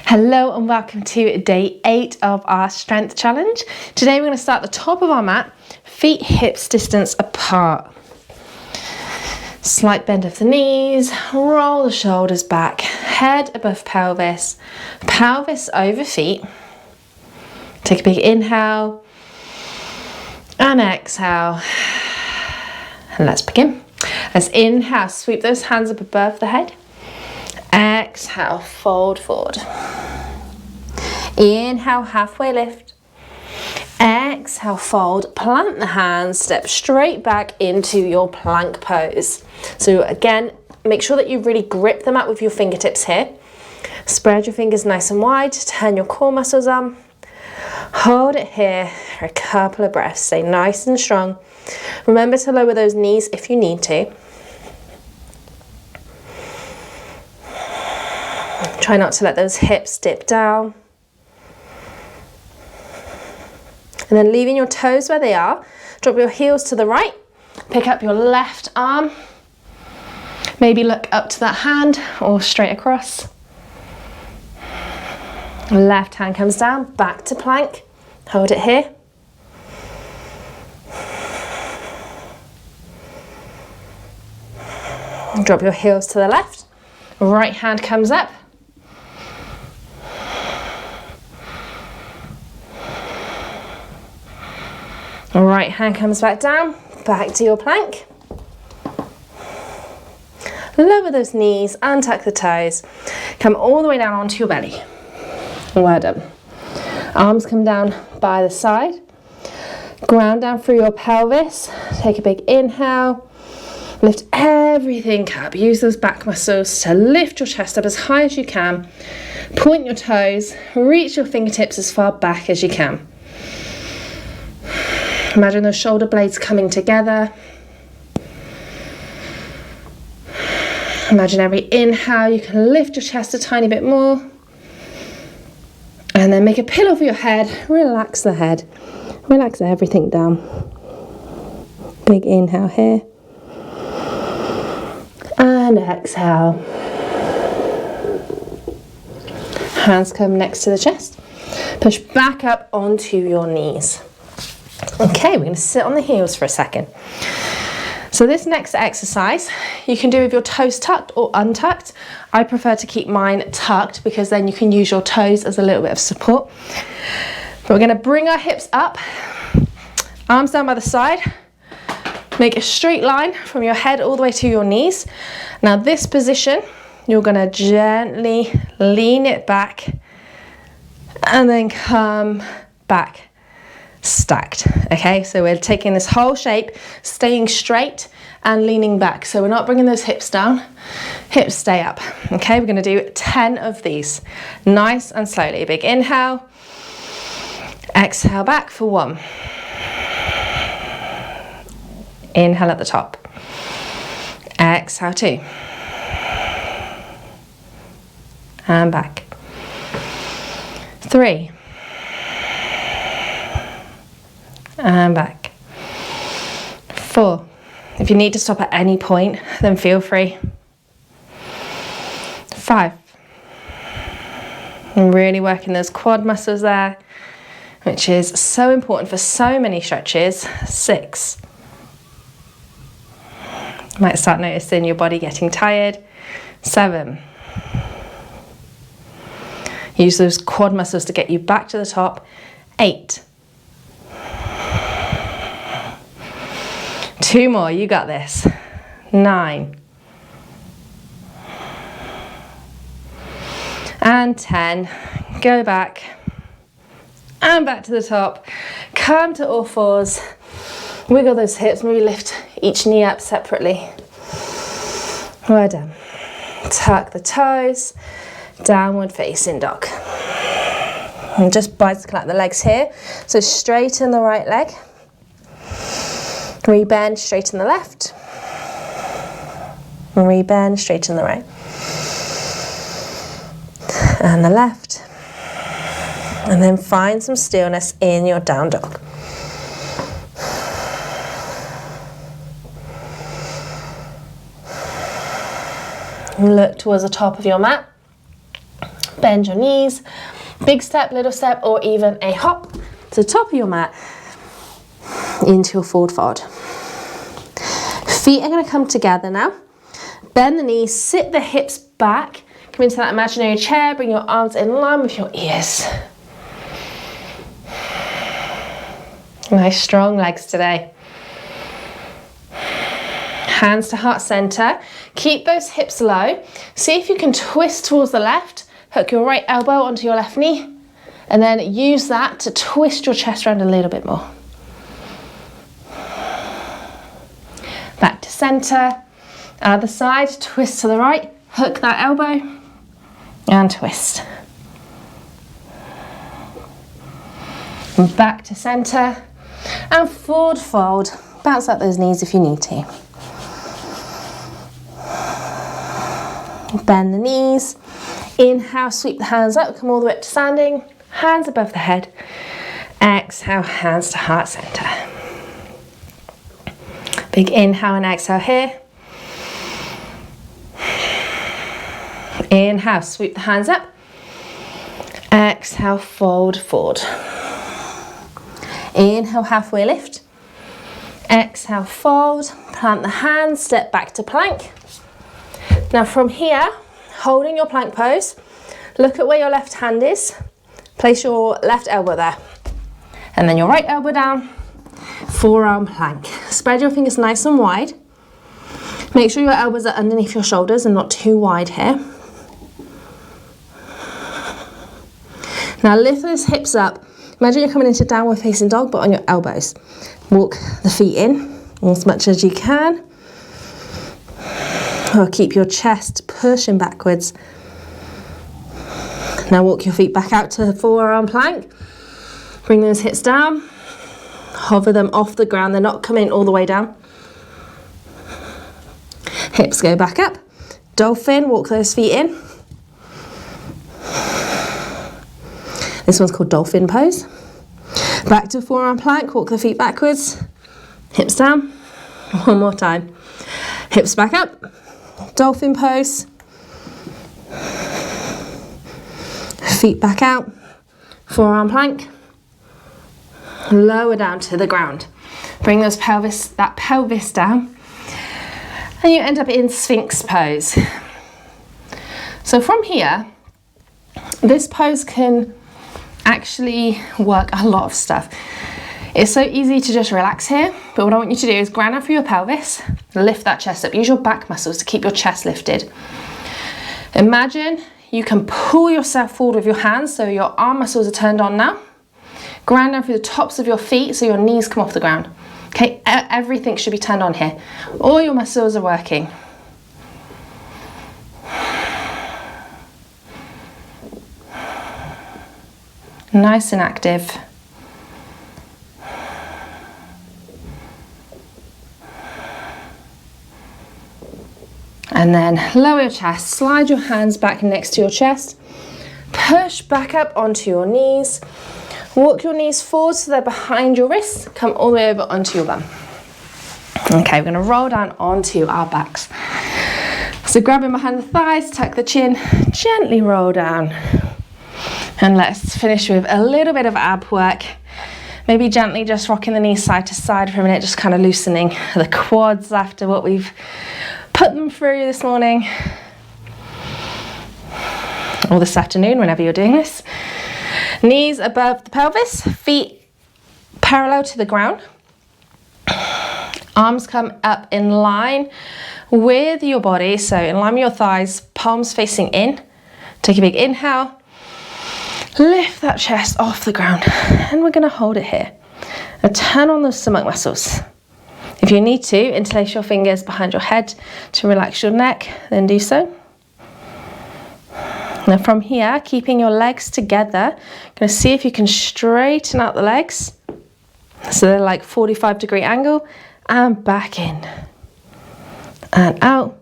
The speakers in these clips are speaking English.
Hello and welcome to day 8 of our strength challenge. Today we're going to start at the top of our mat, feet hips distance apart. Slight bend of the knees, roll the shoulders back, head above pelvis, pelvis over feet. Take a big inhale and exhale. And let's begin. Let's inhale, sweep those hands up above the head. Exhale, fold forward. Inhale, halfway lift. Exhale, fold, plant the hands, step straight back into your plank pose. So again, make sure that you really grip the mat with your fingertips here. Spread your fingers nice and wide, turn your core muscles on. Hold it here for a couple of breaths, stay nice and strong. Remember to lower those knees if you need to. Try not to let those hips dip down. And then leaving your toes where they are, drop your heels to the right, pick up your left arm, maybe look up to that hand or straight across. Left hand comes down, back to plank, hold it here. Drop your heels to the left, right hand comes up. Right hand comes back down, back to your plank. Lower those knees, untuck the toes. Come all the way down onto your belly. Well done. Arms come down by the side. Ground down through your pelvis. Take a big inhale. Lift everything up. Use those back muscles to lift your chest up as high as you can. Point your toes. Reach your fingertips as far back as you can. Imagine those shoulder blades coming together. Imagine every inhale you can lift your chest a tiny bit more. And then make a pillow for your head. Relax the head. Relax everything down. Big inhale here. And exhale. Hands come next to the chest. Push back up onto your knees. Okay, we're going to sit on the heels for a second. So this next exercise you can do with your toes tucked or untucked. I prefer to keep mine tucked because then you can use your toes as a little bit of support. But we're going to bring our hips up, arms down by the side, make a straight line from your head all the way to your knees. Now this position, you're going to gently lean it back and then come back. Stacked. Okay, so we're taking this whole shape, staying straight and leaning back. So we're not bringing those hips down, hips stay up. Okay, we're going to do 10 of these, nice and slowly. Big inhale, exhale back for 1. Inhale at the top, exhale 2, and back, 3, and back, 4. If you need to stop at any point, then feel free. 5. And really working those quad muscles there, which is so important for so many stretches. 6. You might start noticing your body getting tired. 7. Use those quad muscles to get you back to the top. 8. 2 more, you got this. 9. And 10. Go back. And back to the top. Come to all fours. Wiggle those hips, maybe lift each knee up separately. Well done. Tuck the toes. Downward facing dog. And just bicycle out the legs here. So straighten the right leg. Rebend, straighten the left. Rebend, straighten the right. And the left. And then find some stillness in your down dog. Look towards the top of your mat. Bend your knees, big step, little step, or even a hop to the top of your mat into your forward fold. Feet are going to come together now. Bend the knees, sit the hips back, come into that imaginary chair, bring your arms in line with your ears. Nice strong legs today. Hands to heart center. Keep those hips low. See if you can twist towards the left. Hook your right elbow onto your left knee. And then use that to twist your chest around a little bit more. Back to center. Other side. Twist to the right. Hook that elbow. And twist. And back to center. And forward fold. Bounce out those knees if you need to. Bend the knees. Inhale, sweep the hands up, come all the way up to standing. Hands above the head. Exhale, hands to heart center. Big inhale and exhale here. Inhale, sweep the hands up. Exhale, fold forward. Inhale, halfway lift. Exhale, fold. Plant the hands, step back to plank. Now from here, holding your plank pose, look at where your left hand is. Place your left elbow there. And then your right elbow down. Forearm plank. Spread your fingers nice and wide. Make sure your elbows are underneath your shoulders and not too wide here. Now lift those hips up. Imagine you're coming into downward facing dog, but on your elbows. Walk the feet in as much as you can. Or keep your chest pushing backwards. Now walk your feet back out to forearm plank. Bring those hips down. Hover them off the ground. They're not coming all the way down. Hips go back up. Dolphin, walk those feet in. This one's called dolphin pose. Back to forearm plank, walk the feet backwards. Hips down. One more time. Hips back up. Dolphin pose. Feet back out. Forearm plank. Lower down to the ground. Bring that pelvis down. And you end up in Sphinx pose. So from here, this pose can actually work a lot of stuff. It's so easy to just relax here, but what I want you to do is ground out through your pelvis, lift that chest up, use your back muscles to keep your chest lifted. Imagine you can pull yourself forward with your hands so your arm muscles are turned on now. Ground down through the tops of your feet so your knees come off the ground. Okay, everything should be turned on here. All your muscles are working. Nice and active. And then lower your chest, slide your hands back next to your chest, push back up onto your knees, walk your knees forward so they're behind your wrists, come all the way over onto your bum. Okay, we're going to roll down onto our backs. So grabbing behind the thighs, tuck the chin, gently roll down. And let's finish with a little bit of ab work. Maybe gently just rocking the knees side to side for a minute, just kind of loosening the quads after what we've put them through this morning. Or this afternoon, whenever you're doing this. Knees above the pelvis, feet parallel to the ground. Arms come up in line with your body, so in line with your thighs, palms facing in. Take a big inhale. Lift that chest off the ground, and we're going to hold it here. Now turn on those stomach muscles. If you need to, interlace your fingers behind your head to relax your neck, then do so. Now from here, keeping your legs together, going to see if you can straighten out the legs. So they're like 45-degree angle, and back in. And out,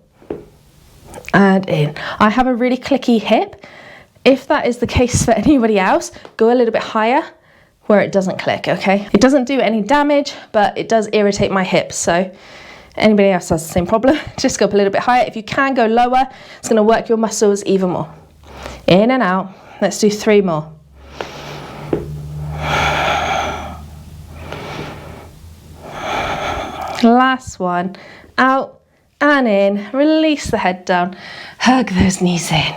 and in. I have a really clicky hip. If that is the case for anybody else, go a little bit higher where it doesn't click, okay? It doesn't do any damage, but it does irritate my hips. So anybody else has the same problem, just go up a little bit higher. If you can go lower, it's gonna work your muscles even more. In and out. Let's do 3 more. Last one. Out and in. Release the head down. Hug those knees in.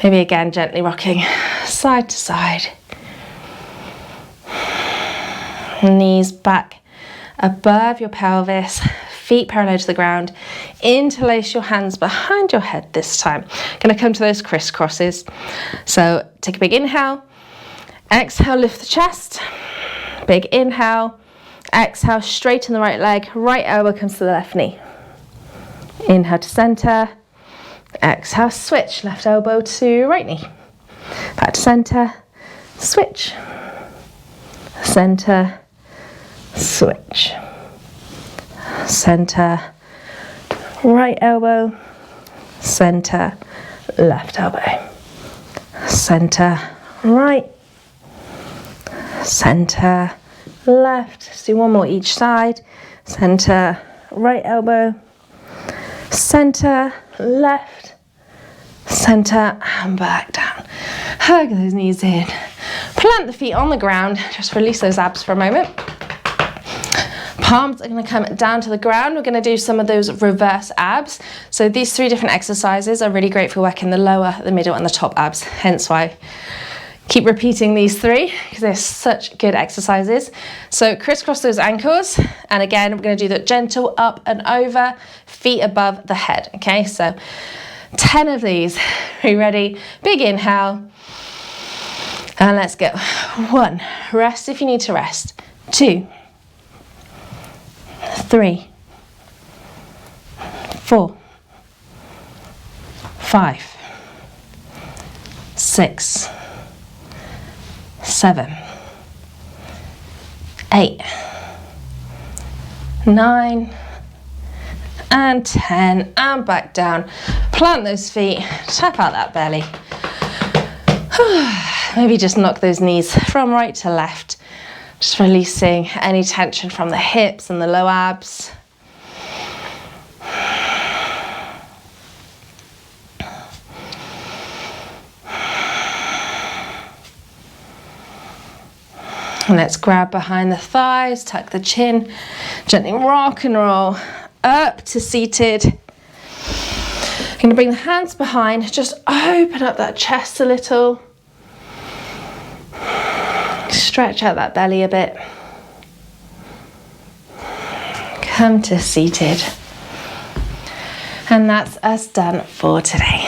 Maybe again, gently rocking side to side. Knees back above your pelvis. Feet parallel to the ground. Interlace your hands behind your head this time. Going to come to those crisscrosses. So take a big inhale. Exhale, lift the chest. Big inhale. Exhale, straighten the right leg. Right elbow comes to the left knee. Inhale to center. Exhale, switch. Left elbow to right knee. Back to center. Switch. Center. Switch. Center. Right elbow. Center. Left elbow. Center. Right. Center. Left. Let's do one more each side. Center. Right elbow. Center. Left. Center. And back down. Hug those knees in. Plant the feet on the ground. Just release those abs for a moment. Palms are going to come down to the ground. We're going to do some of those reverse abs. So these 3 different exercises are really great for working the lower, the middle and the top abs. Hence why I keep repeating these 3 because they're such good exercises. So crisscross those ankles. And again, we're going to do the gentle up and over, feet above the head. Okay, so 10 of these. Are you ready? Big inhale. And let's go. 1, rest if you need to rest. 2, 3, 4, 5, 6, 7, 8, 9, and 10, and back down. Plant those feet, tap out that belly. Maybe just knock those knees from right to left. Just releasing any tension from the hips and the low abs. And let's grab behind the thighs, tuck the chin, gently rock and roll up to seated. I'm going to bring the hands behind, just open up that chest a little. Stretch out that belly a bit. Come to seated. And that's us done for today.